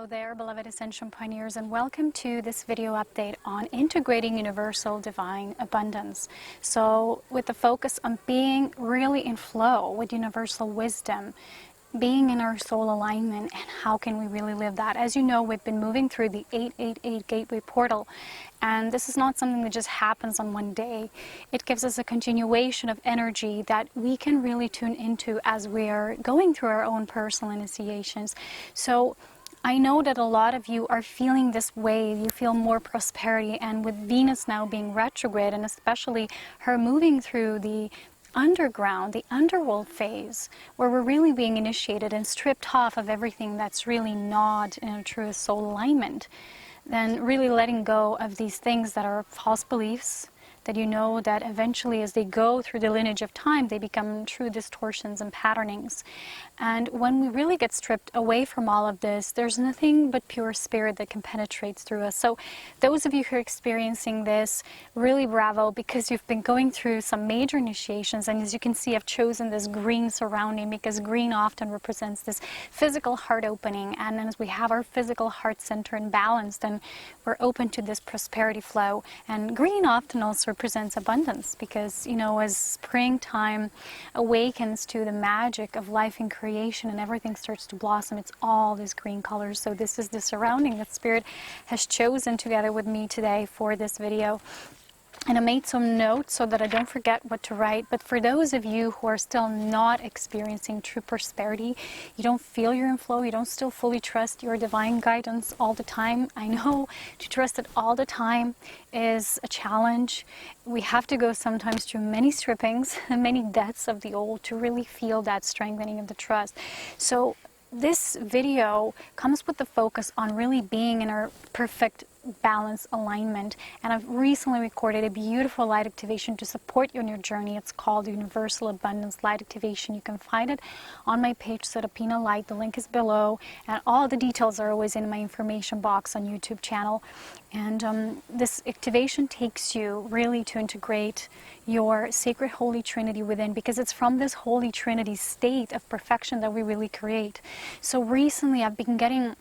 Hello there, beloved Ascension Pioneers, and welcome to this video update on integrating universal divine abundance. So, with the focus on being really in flow with universal wisdom, being in our soul alignment, and how can we really live that? As you know, we've been moving through the 888 Gateway Portal, and this is not something that just happens on one day. It gives us a continuation of energy that we can really tune into as we are going through our own personal initiations. So I know that a lot of you are feeling this wave. You feel more prosperity, and with Venus now being retrograde, and especially her moving through the underground, the underworld phase, where we're really being initiated and stripped off of everything that's really not in a true soul alignment, then really letting go of these things that are false beliefs, that you know that eventually as they go through the lineage of time, they become true distortions and patternings. And when we really get stripped away from all of this, there's nothing but pure spirit that can penetrate through us. So those of you who are experiencing this, really bravo, because you've been going through some major initiations. And as you can see, I've chosen this green surrounding because green often represents this physical heart opening. And as we have our physical heart center in balance, then we're open to this prosperity flow. And green often also represents abundance, because, you know, as springtime awakens to the magic of life and creation and everything starts to blossom, it's all these green colors. So this is the surrounding that Spirit has chosen together with me today for this video. And I made some notes so that I don't forget what to write. But for those of you who are still not experiencing true prosperity, you don't feel you're in flow, you don't still fully trust your divine guidance all the time. I know to trust it all the time is a challenge. We have to go sometimes through many strippings and many deaths of the old to really feel that strengthening of the trust. So this video comes with the focus on really being in our perfect balance alignment, and I've recently recorded a beautiful light activation to support you on your journey. It's called Universal Abundance Light Activation. You can find it on my page, Serapina Light. The link is below, and all the details are always in my information box on YouTube channel. And this activation takes you really to integrate your sacred Holy Trinity within, because it's from this Holy Trinity state of perfection that we really create. So recently I've been getting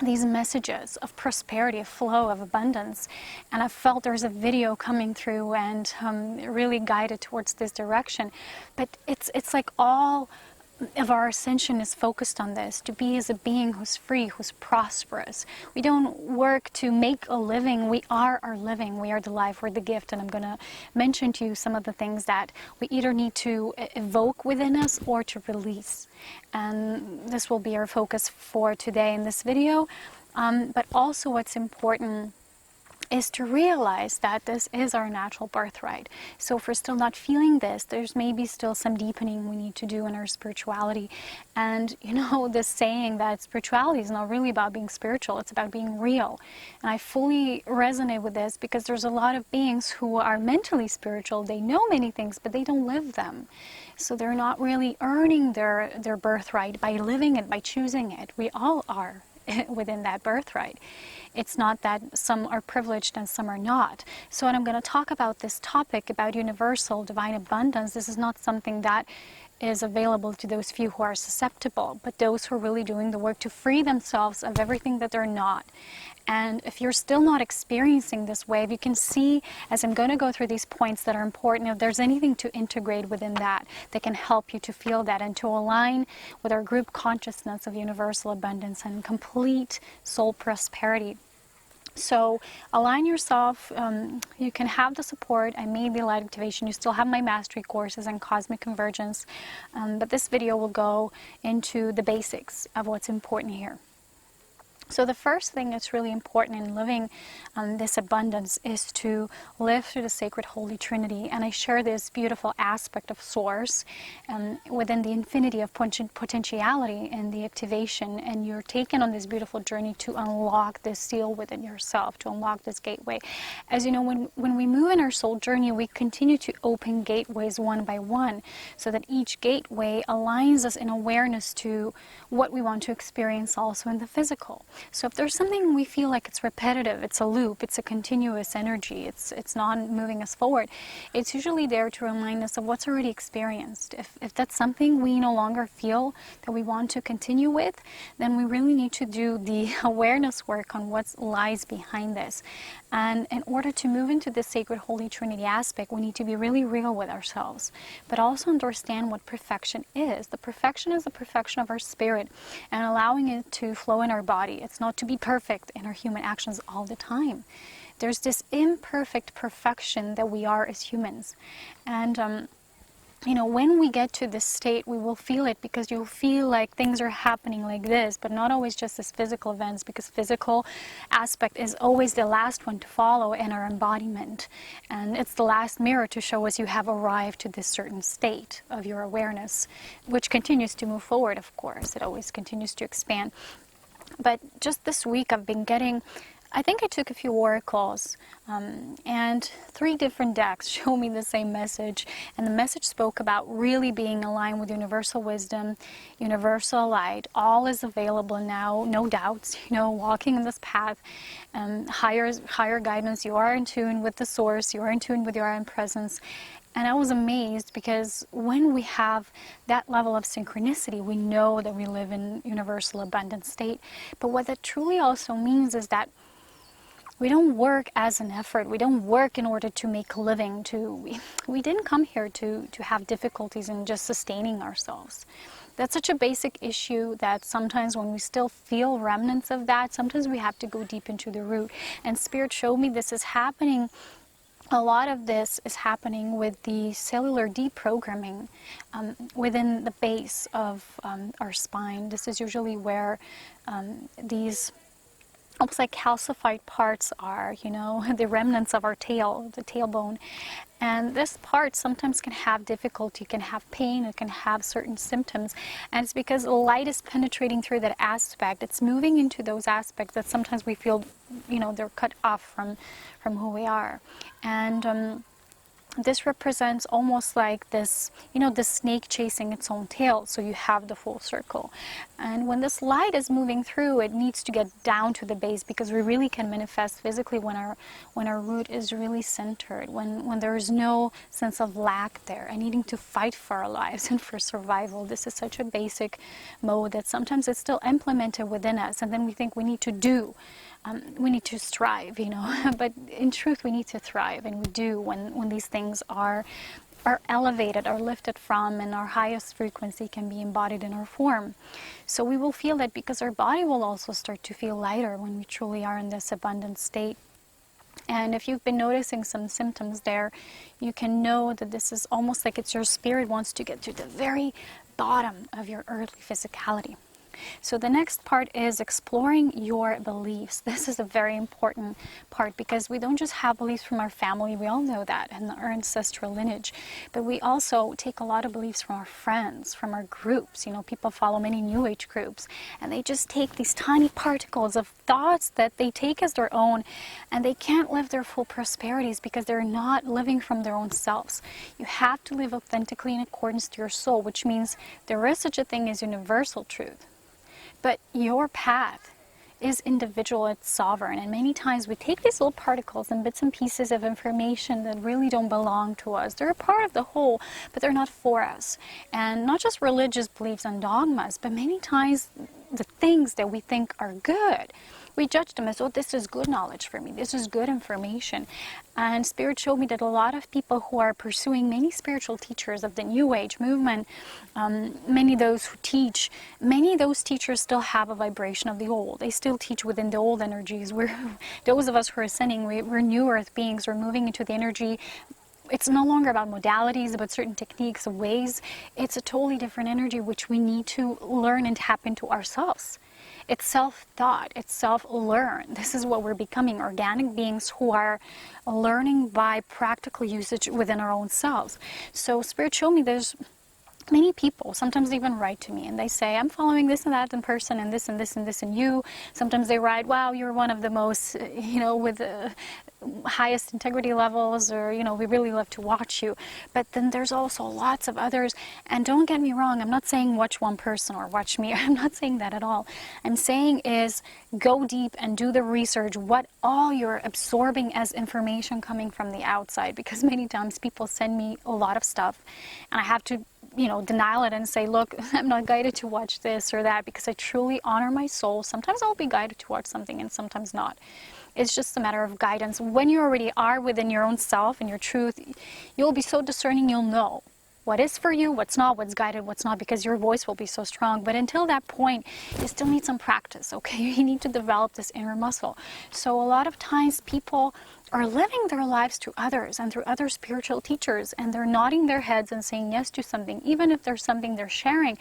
these messages of prosperity, of flow, of abundance, and I felt there's a video coming through and really guided towards this direction. But it's like all of our ascension is focused on this, to be as a being who's free, who's prosperous. We don't work to make a living, we are our living, we are the life, we're the gift. And I'm going to mention to you some of the things that we either need to evoke within us or to release. And this will be our focus for today in this video. But also what's important is to realize that this is our natural birthright. So if we're still not feeling this, there's maybe still some deepening we need to do in our spirituality. And you know, this saying that spirituality is not really about being spiritual, it's about being real. And I fully resonate with this, because there's a lot of beings who are mentally spiritual. They know many things, but they don't live them. So they're not really earning their birthright by living it, by choosing it. We all are within that birthright. It's not that some are privileged and some are not. So when I'm going to talk about this topic about universal divine abundance, this is not something that is available to those few who are susceptible, but those who are really doing the work to free themselves of everything that they're not. And if you're still not experiencing this wave, you can see, as I'm going to go through these points that are important, if there's anything to integrate within that can help you to feel that and to align with our group consciousness of universal abundance and complete soul prosperity. So align yourself. You can have the support. I made the light activation. You still have my mastery courses and cosmic convergence. But this video will go into the basics of what's important here. So the first thing that's really important in living this abundance is to live through the sacred Holy Trinity. And I share this beautiful aspect of Source within the infinity of potentiality in the activation. And you're taken on this beautiful journey to unlock this seal within yourself, to unlock this gateway. As you know, when we move in our soul journey, we continue to open gateways one by one, so that each gateway aligns us in awareness to what we want to experience also in the physical. So if there's something we feel like it's repetitive, it's a loop, it's a continuous energy, it's not moving us forward, it's usually there to remind us of what's already experienced. If that's something we no longer feel that we want to continue with, then we really need to do the awareness work on what lies behind this. And in order to move into the sacred Holy Trinity aspect, we need to be really real with ourselves, but also understand what perfection is. The perfection is the perfection of our spirit and allowing it to flow in our body. It's not to be perfect in our human actions all the time. There's this imperfect perfection that we are as humans. And you know, when we get to this state, we will feel it, because you'll feel like things are happening like this, but not always just as physical events, because physical aspect is always the last one to follow in our embodiment. And it's the last mirror to show us you have arrived to this certain state of your awareness, which continues to move forward, of course. It always continues to expand. But just this week, I've been getting, I think I took a few oracles, and 3 different decks show me the same message. And the message spoke about really being aligned with universal wisdom, universal light. All is available now, no doubts, you know, walking in this path, higher guidance. You are in tune with the source, you are in tune with your own presence. And I was amazed, because when we have that level of synchronicity, we know that we live in universal abundant state. But what that truly also means is that we don't work as an effort. We don't work in order to make a living. We didn't come here to have difficulties in just sustaining ourselves. That's such a basic issue that sometimes when we still feel remnants of that, sometimes we have to go deep into the root. And Spirit showed me this is happening. A lot of this is happening with the cellular deprogramming within the base of our spine. This is usually where these almost like calcified parts are, you know, the remnants of our tail, the tailbone. And this part sometimes can have difficulty, can have pain, it can have certain symptoms. And it's because the light is penetrating through that aspect. It's moving into those aspects that sometimes we feel, you know, they're cut off from who we are. And this represents almost like this, you know, the snake chasing its own tail, so you have the full circle. And when this light is moving through, it needs to get down to the base, because we really can manifest physically when our root is really centered, when there is no sense of lack there and needing to fight for our lives and for survival. This is such a basic mode that sometimes it's still implemented within us, and then we think we need to do. We need to strive, you know, but in truth we need to thrive, and we do when these things are elevated, are lifted from, and our highest frequency can be embodied in our form. So we will feel that, because our body will also start to feel lighter when we truly are in this abundant state. And if you've been noticing some symptoms there, you can know that this is almost like it's your spirit wants to get to the very bottom of your earthly physicality. So the next part is exploring your beliefs. This is a very important part, because we don't just have beliefs from our family, we all know that, and our ancestral lineage, but we also take a lot of beliefs from our friends, from our groups. You know, people follow many New Age groups, and they just take these tiny particles of thoughts that they take as their own, and they can't live their full prosperities because they're not living from their own selves. You have to live authentically in accordance to your soul, which means there is such a thing as universal truth. But your path is individual, it's sovereign, and many times we take these little particles and bits and pieces of information that really don't belong to us. They're a part of the whole, but they're not for us. And not just religious beliefs and dogmas, but many times the things that we think are good, we judge them as, oh, this is good knowledge for me, this is good information. And Spirit showed me that a lot of people who are pursuing many spiritual teachers of the New Age movement, many of those who teach, many of those teachers still have a vibration of the old. They still teach within the old energies. Those of us who are ascending, we're new earth beings, we're moving into the energy. It's no longer about modalities, about certain techniques, ways. It's a totally different energy which we need to learn and tap into ourselves. It's self-thought, it's self-learn. This is what we're becoming, organic beings who are learning by practical usage within our own selves. So Spirit showed me there's many people sometimes even write to me and they say, I'm following this and that in person and this and this and this and you. Sometimes they write, wow, you're one of the most, with the highest integrity levels, or, we really love to watch you. But then there's also lots of others. And don't get me wrong, I'm not saying watch one person or watch me. I'm not saying that at all. I'm saying is go deep and do the research, what all you're absorbing as information coming from the outside. Because many times people send me a lot of stuff and I have to denial it and say, look, I'm not guided to watch this or that, because I truly honor my soul. Sometimes I'll be guided to watch something and sometimes not. It's just a matter of guidance. When you already are within your own self and your truth, you'll be so discerning, you'll know what is for you, what's not, what's guided, what's not, because your voice will be so strong. But until that point, you still need some practice, okay? You need to develop this inner muscle. So a lot of times people are living their lives through others and through other spiritual teachers, and they're nodding their heads and saying yes to something, even if there's something they're sharing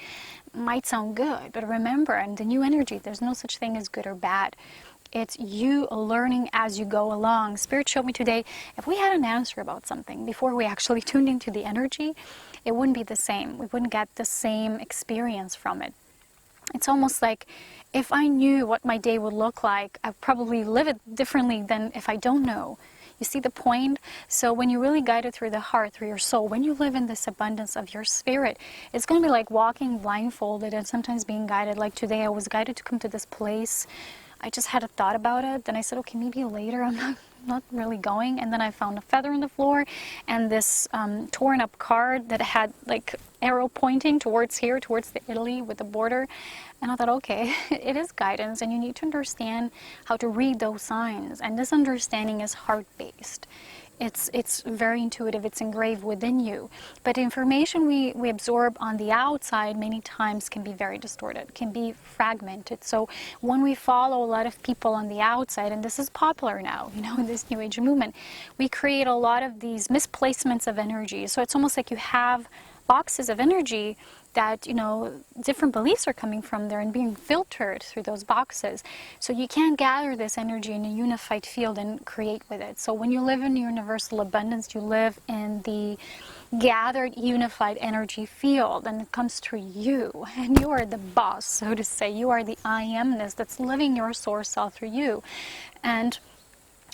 might sound good. But remember, in the new energy, there's no such thing as good or bad. It's you learning as you go along. Spirit showed me today, if we had an answer about something before we actually tuned into the energy, it wouldn't be the same. We wouldn't get the same experience from it. It's almost like if I knew what my day would look like, I'd probably live it differently than if I don't know. You see the point? So when you really guide it through the heart, through your soul, when you live in this abundance of your spirit, it's going to be like walking blindfolded and sometimes being guided. Like today, I was guided to come to this place. I just had a thought about it. Then I said, okay, maybe later. I'm not really going. And then I found a feather on the floor and this torn up card that had like arrow pointing towards here, towards the Italy with the border. And I thought, okay, it is guidance and you need to understand how to read those signs. And this understanding is heart-based. It's very intuitive, it's engraved within you. But information we absorb on the outside many times can be very distorted, can be fragmented. So when we follow a lot of people on the outside, and this is popular now, in this New Age movement, we create a lot of these misplacements of energy. So it's almost like you have boxes of energy that, different beliefs are coming from there and being filtered through those boxes. So you can't gather this energy in a unified field and create with it. So when you live in universal abundance, you live in the gathered, unified energy field, and it comes through you. And you are the boss, so to say. You are the I amness that's living your source self through you. And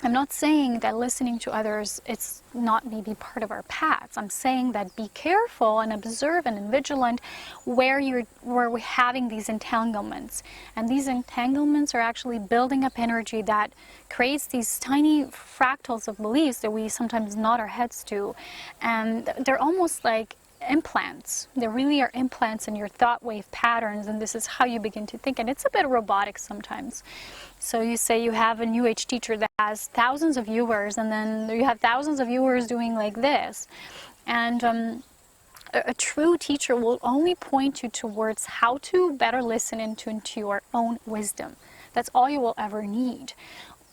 I'm not saying that listening to others, it's not maybe part of our paths. I'm saying that be careful and observant and vigilant where we're having these entanglements. And these entanglements are actually building up energy that creates these tiny fractals of beliefs that we sometimes nod our heads to. And they're almost like implants. They really are implants in your thought wave patterns, and this is how you begin to think. And it's a bit robotic sometimes. So you say you have a New Age teacher that has thousands of viewers, and then you have thousands of viewers doing like this. And a true teacher will only point you towards how to better listen into your own wisdom. That's all you will ever need.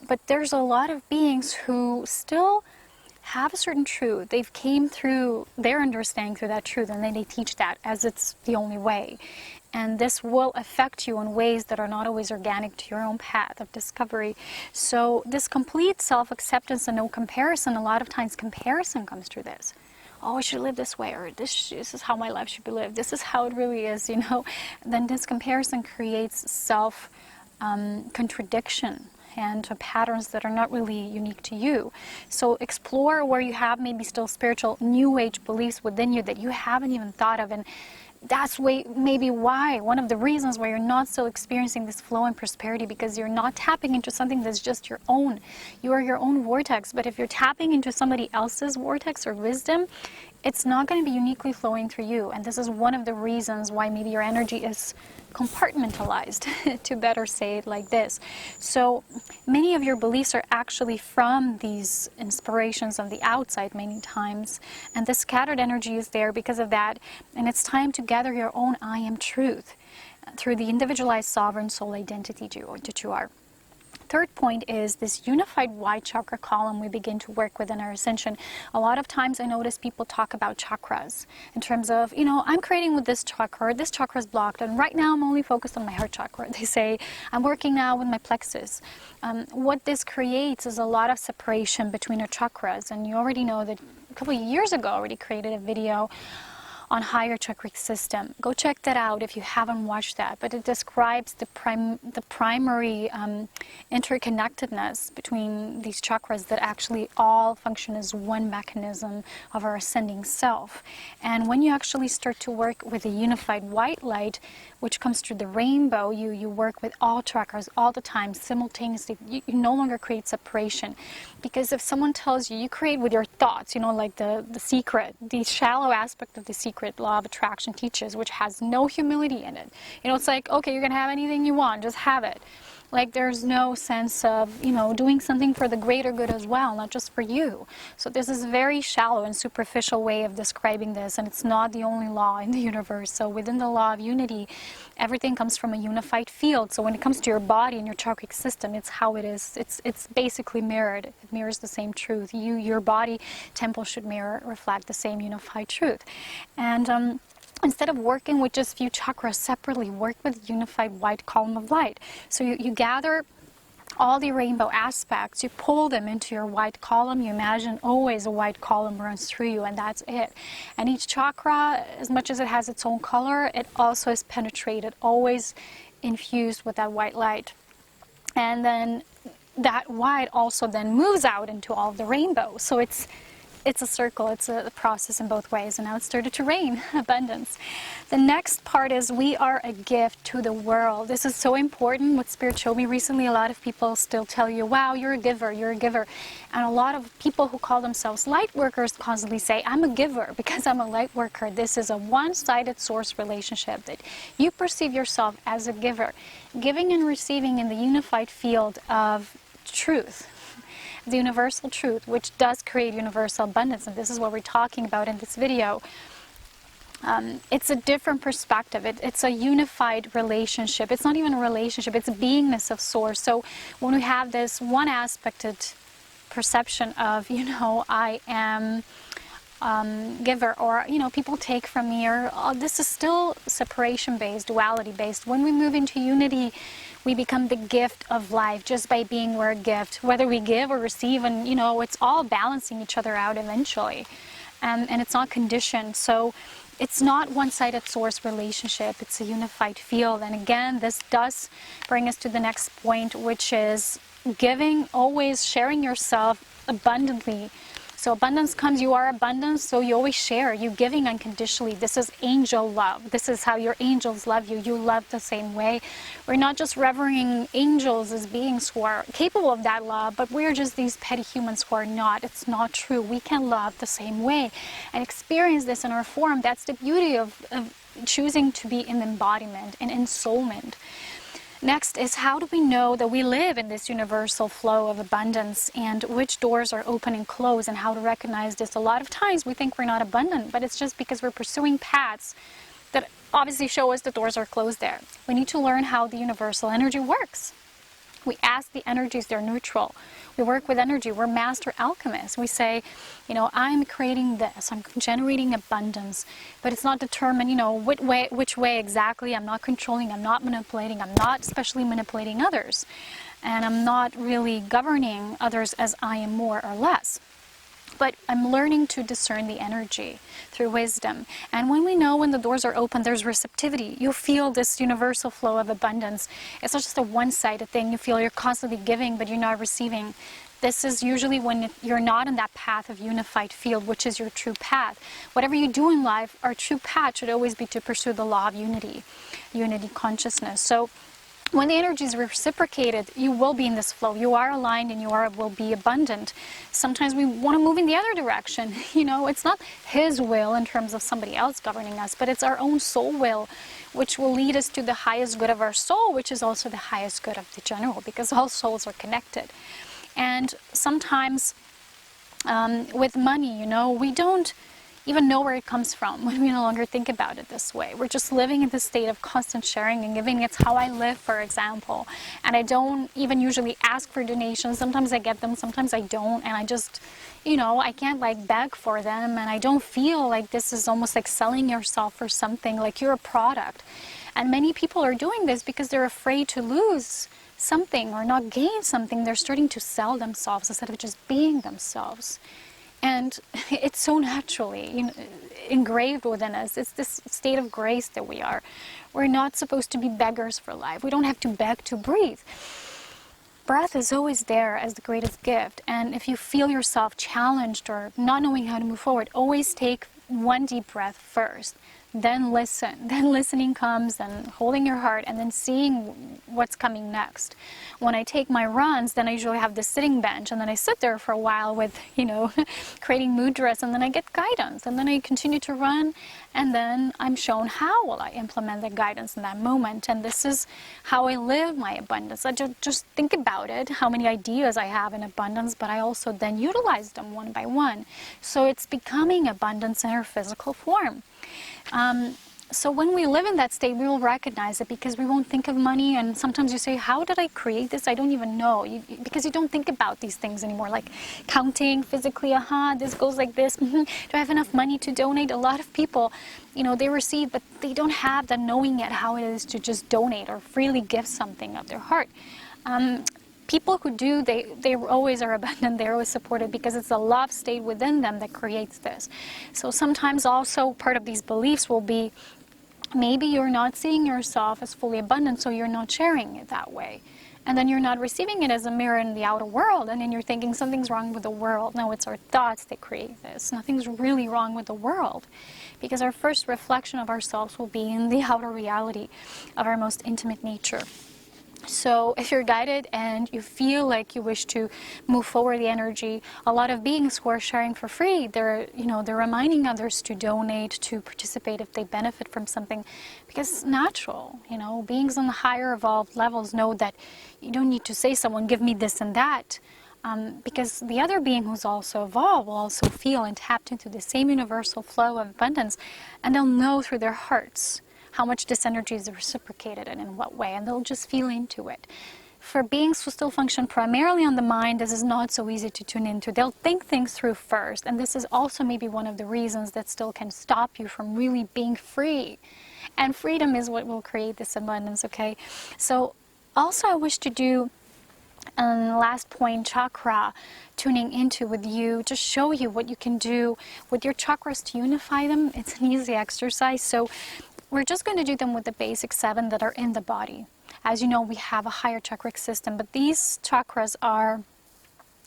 But there's a lot of beings who still have a certain truth. They've came through their understanding through that truth, and then they teach that as it's the only way. And this will affect you in ways that are not always organic to your own path of discovery. So this complete self-acceptance and no comparison, a lot of times comparison comes through this. Oh, I should live this way, or this is how my life should be lived. This is how it really is, Then this comparison creates self-contradiction and patterns that are not really unique to you. So explore where you have maybe still spiritual New Age beliefs within you that you haven't even thought of, and that's maybe why, one of the reasons why you're not still experiencing this flow and prosperity, because you're not tapping into something that's just your own. You are your own vortex, but if you're tapping into somebody else's vortex or wisdom, it's not going to be uniquely flowing through you. And this is one of the reasons why maybe your energy is compartmentalized, to better say it like this. So many of your beliefs are actually from these inspirations on the outside many times, and the scattered energy is there because of that. And it's time to gather your own I am truth through the individualized sovereign soul identity that you are. Third point is this unified white chakra column we begin to work with in our ascension. A lot of times I notice people talk about chakras in terms of, I'm creating with this chakra is blocked, and right now I'm only focused on my heart chakra. They say, I'm working now with my plexus. What this creates is a lot of separation between our chakras, and you already know that a couple of years ago I already created a video on higher chakric system. Go check that out if you haven't watched that. But it describes the primary interconnectedness between these chakras that actually all function as one mechanism of our ascending self. And when you actually start to work with a unified white light, which comes through the rainbow, you work with all chakras all the time simultaneously. You no longer create separation. Because if someone tells you, you create with your thoughts, you know, like the secret, the shallow aspect of the secret law of attraction teaches, which has no humility in it. You know, it's like, okay, you can have anything you want, just have it. Like there's no sense of, you know, doing something for the greater good as well, not just for you. So this is a very shallow and superficial way of describing this, and it's not the only law in the universe. So within the law of unity, everything comes from a unified field. So when it comes to your body and your chakric system, it's how it is. It's basically mirrored. It mirrors the same truth. Your body temple should reflect the same unified truth. And instead of working with just few chakras separately, work with unified white column of light. So you gather all the rainbow aspects, you pull them into your white column, you imagine always a white column runs through you, and that's it. And each chakra, as much as it has its own color, it also is penetrated, always infused with that white light. And then that white also then moves out into all of the rainbow. So it's a circle, it's a process in both ways, and now it's started to rain abundance. The next part is we are a gift to the world. This is so important. What Spirit showed me recently, a lot of people still tell you, wow, you're a giver, you're a giver. And a lot of people who call themselves light workers constantly say, I'm a giver because I'm a light worker. This is a one-sided source relationship that you perceive yourself as a giver. Giving and receiving in the unified field of truth, the universal truth, which does create universal abundance, and this is what we're talking about in this video. It's a different perspective. It's a unified relationship. It's not even a relationship, it's a beingness of source. So when we have this one aspected perception of, you know, I am giver, or, you know, people take from me, or this is still separation based, duality based. When we move into unity, we become the gift of life just by being we're a gift, whether we give or receive, and, you know, it's all balancing each other out eventually, and it's not conditioned. So it's not one-sided source relationship, it's a unified field. And again, this does bring us to the next point, which is giving, always sharing yourself abundantly. So abundance comes, you are abundance, so you always share. You're giving unconditionally. This is angel love. This is how your angels love you. You love the same way. We're not just revering angels as beings who are capable of that love, but we're just these petty humans who are not. It's not true. We can love the same way and experience this in our form. That's the beauty of choosing to be in embodiment and ensoulment. Next is, how do we know that we live in this universal flow of abundance, and which doors are open and closed, and how to recognize this? A lot of times we think we're not abundant, but it's just because we're pursuing paths that obviously show us the doors are closed there. We need to learn how the universal energy works. We ask the energies, they're neutral. We work with energy. We're master alchemists. We say, you know, I'm creating this, I'm generating abundance, but it's not determined, you know, which way exactly. I'm not controlling, I'm not manipulating, I'm not especially manipulating others, and I'm not really governing others as I am more or less. But I'm learning to discern the energy through wisdom. And when we know when the doors are open, there's receptivity. You feel this universal flow of abundance. It's not just a one-sided thing. You feel you're constantly giving, but you're not receiving. This is usually when you're not in that path of unified field, which is your true path. Whatever you do in life, our true path should always be to pursue the law of unity consciousness. So when the energy is reciprocated, you will be in this flow. You are aligned and will be abundant. Sometimes we want to move in the other direction. You know, it's not His will in terms of somebody else governing us, but it's our own soul will, which will lead us to the highest good of our soul, which is also the highest good of the general, because all souls are connected. And sometimes with money, you know, we don't even know where it comes from when we no longer think about it this way. We're just living in this state of constant sharing and giving. It's how I live, for example. And I don't even usually ask for donations. Sometimes I get them, sometimes I don't. And I just, you know, I can't like beg for them. And I don't feel like this is almost like selling yourself for something, like you're a product. And many people are doing this because they're afraid to lose something or not gain something. They're starting to sell themselves instead of just being themselves. And it's so naturally, engraved within us. It's this state of grace that we are. We're not supposed to be beggars for life. We don't have to beg to breathe. Breath is always there as the greatest gift. And if you feel yourself challenged or not knowing how to move forward, always take one deep breath first. Then listen. Then listening comes, and holding your heart, and then seeing what's coming next. When I take my runs, then I usually have this sitting bench, and then I sit there for a while with, creating mudras, and then I get guidance, and then I continue to run, and then I'm shown how will I implement the guidance in that moment. And this is how I live my abundance. I just think about it, how many ideas I have in abundance, but I also then utilize them one by one. So it's becoming abundance in our physical form. So when we live in that state, we will recognize it, because we won't think of money. And sometimes you say, how did I create this? I don't even know. Because you don't think about these things anymore, like counting physically, this goes like this. Do I have enough money to donate? A lot of people, they receive, but they don't have the knowing yet how it is to just donate or freely give something of their heart. People who do, they always are abundant, they're always supported, because it's the love state within them that creates this. So sometimes also part of these beliefs will be, maybe you're not seeing yourself as fully abundant, so you're not sharing it that way. And then you're not receiving it as a mirror in the outer world, and then you're thinking something's wrong with the world. No, it's our thoughts that create this. Nothing's really wrong with the world, because our first reflection of ourselves will be in the outer reality of our most intimate nature. So if you're guided and you feel like you wish to move forward the energy, a lot of beings who are sharing for free, they're reminding others to donate, to participate if they benefit from something, because it's natural. Beings on the higher evolved levels know that you don't need to say someone, give me this and that, because the other being who's also evolved will also feel and tapped into the same universal flow of abundance, and they'll know through their hearts how much this energy is reciprocated and in what way, and they'll just feel into it. For beings who still function primarily on the mind, this is not so easy to tune into. They'll think things through first, and this is also maybe one of the reasons that still can stop you from really being free. And freedom is what will create this abundance, okay? So also I wish to do, last point, chakra tuning into with you, just show you what you can do with your chakras to unify them. It's an easy exercise. So we're just going to do them with the basic 7 that are in the body. As you know, we have a higher chakric system, but these chakras are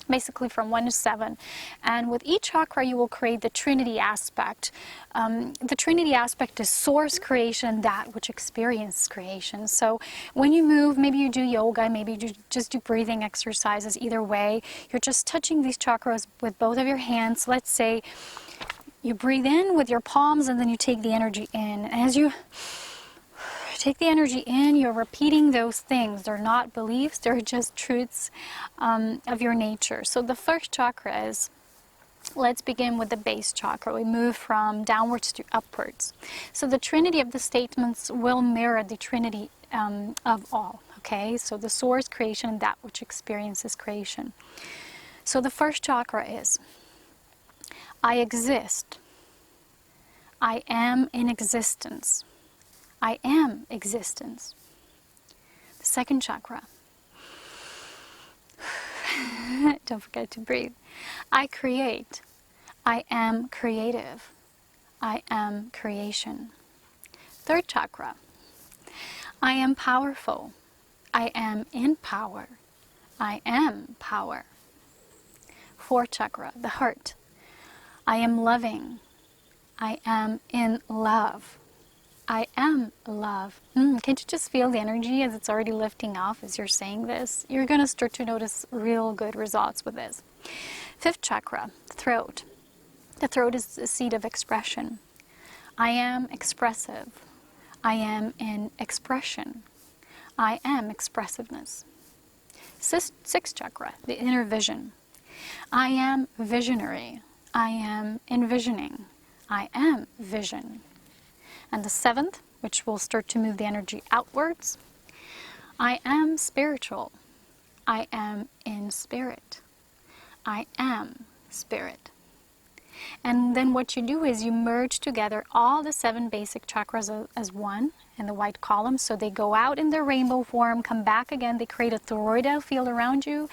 basically from 1 to 7. And with each chakra, you will create the Trinity aspect. The Trinity aspect is source creation, that which experiences creation. So when you move, maybe you do yoga, maybe you just do breathing exercises. Either way, you're just touching these chakras with both of your hands. Let's say you breathe in with your palms, and then you take the energy in. And as you take the energy in, you're repeating those things. They're not beliefs, they're just truths of your nature. So the first chakra is, let's begin with the base chakra. We move from downwards to upwards. So the Trinity of the statements will mirror the Trinity of all. Okay, so the source creation, that which experiences creation. So the first chakra is, I exist. I am in existence. I am existence. The second chakra. Don't forget to breathe. I create. I am creative. I am creation. Third chakra. I am powerful. I am in power. I am power. Fourth chakra, the heart. I am loving. I am in love. I am love. Can't you just feel the energy as it's already lifting off as you're saying this? You're going to start to notice real good results with this. Fifth chakra, throat. The throat is the seat of expression. I am expressive. I am in expression. I am expressiveness. Sixth chakra, the inner vision. I am visionary. I am envisioning. I am vision. And the seventh, which will start to move the energy outwards, I am spiritual. I am in spirit. I am spirit. And then what you do is you merge together all the 7 basic chakras as one in the white column. So they go out in their rainbow form, come back again, they create a toroidal field around you,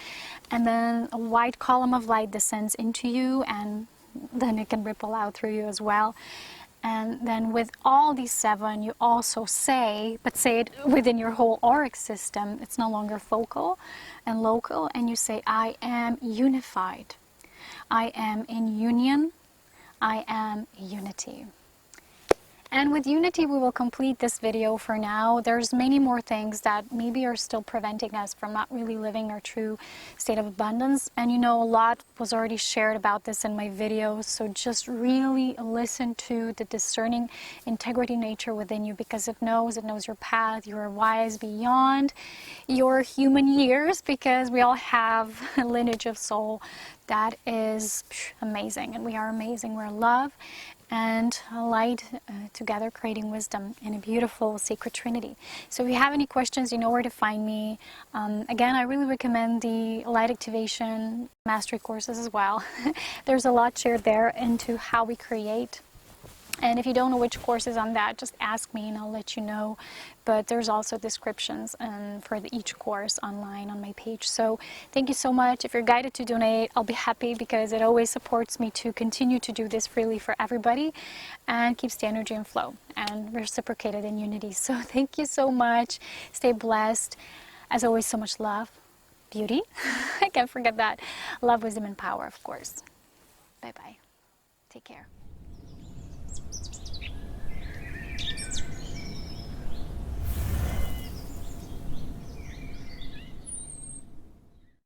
and then a white column of light descends into you and then it can ripple out through you as well. And then with all these 7, you also say, but say it within your whole auric system. It's no longer focal and local, and you say, I am unified. I am in union. I am unity. And with unity, we will complete this video for now. There's many more things that maybe are still preventing us from not really living our true state of abundance. And you know, a lot was already shared about this in my videos. So just really listen to the discerning integrity nature within you, because it knows your path. You are wise beyond your human years, because we all have a lineage of soul that is amazing. And we are amazing. We're love and light together, creating wisdom in a beautiful sacred trinity. So if you have any questions, you know where to find me. Again, I really recommend the light activation mastery courses as well. There's a lot shared there into how we create. And if you don't know which course is on that, just ask me and I'll let you know. But there's also descriptions for each course online on my page. So thank you so much. If you're guided to donate, I'll be happy, because it always supports me to continue to do this freely for everybody and keeps the energy in flow and reciprocated in unity. So thank you so much. Stay blessed. As always, so much love, beauty. I can't forget that. Love, wisdom, and power, of course. Bye-bye. Take care.